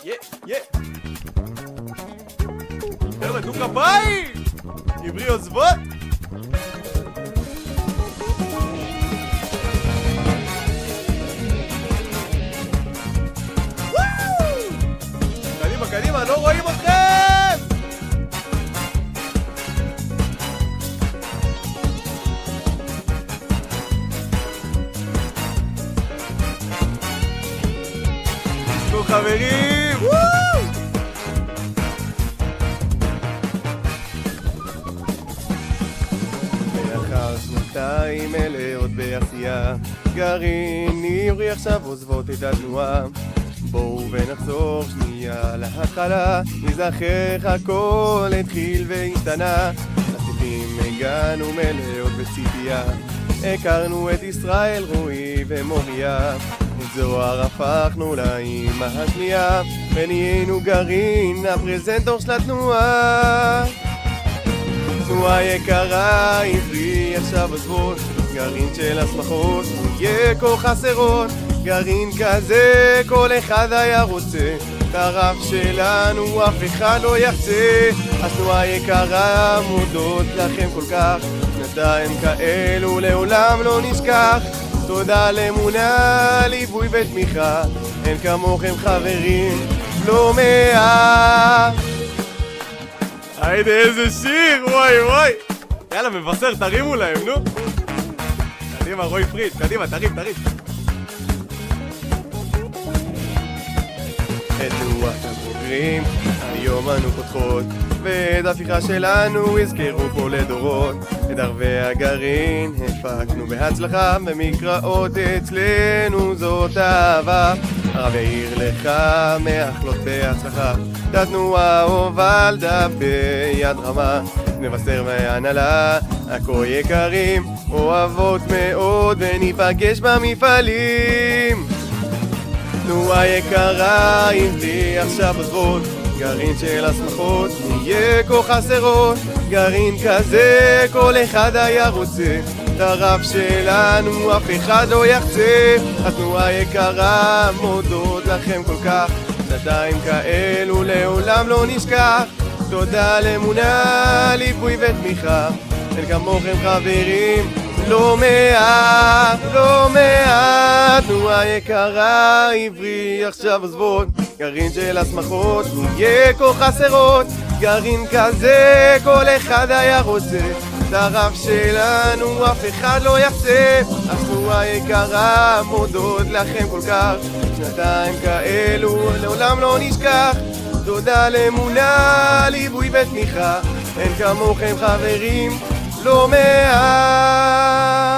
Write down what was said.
יא. חבר'ה, תנו כפיים! עברי עוזבות? קדימה, קדימה, לא רואים אתכם! תשמעו חברים! לאחר שנתיים מלאות בעשייה, גרעין עברי עכשיו עוזבות את התנועה. בואו ונחזור שנייה להתחלה, נזכר הכל התחיל והשתנה. לסניפים הגענו מלאות בציפייה, הכרנו את ישראל, רועי ומוריה. את זוהר הפכנו לאמא השנייה, ונהיינו גרעין הפרזנטור של התנועה. תנועה יקרה, עברי עכשיו עוזבות, גרעין של הסמכות, יהיה כה חסרות. גרעין כזה כל אחד היה רוצה, את הרב שלנו אף אחד לא יחצה. התנועה יקרה, מודות לכם כל כך, שנתיים כאלו לעולם לא נשכח. תודה לאמונה, ליווי ותמיכה, אין כמוכם חברים, לא מעט. היידה, איזה שיר, וואי וואי. יאללה, מבשר, תרימו להם, נו. קדימה, רועי פריד, קדימה, תרים. את תנועת הבוגרים, היום אנו פותחות, ואת ההפיכה שלנו הזכרו פה לדורות. את ערבי הגרעין הפקנו בהצלחה, במקראות אצלנו זאת אהבה. הרב יאיר לך מאחלות בהצלחה, את התנועה הובלת ביד רמה. נבשר מההנהלה, הכל יקרים, אוהבות מאוד, וניפגש במפעלים. תנועה יקרה, עברי עכשיו עוזבות, גרעין של הסמכות, נהיה כה חסרות. גרעין כזה כל אחד היה רוצה, את הרב שלנו אף אחד לא יחצה. התנועה יקרה, מודות לכם כל כך, שנתיים כאלו לעולם לא נשכח. תודה לאמונה, ליווי ותמיכה, אין כמוכם חברים, לא מעט, לא מעט. תנועה יקרה, עברי עכשיו עוזבות, גרעין של הסמכות, נהיה כה חסרות. גרעין כזה כל אחד היה רוצה, את הרב שלנו אף אחד לא יחצה. התנועה יקרה, מודות לכם כל כך, שנתיים כאלו לעולם לא נשכח. תודה לאמונה, ליווי ותמיכה, אין כמוכם חברים, לא מעט.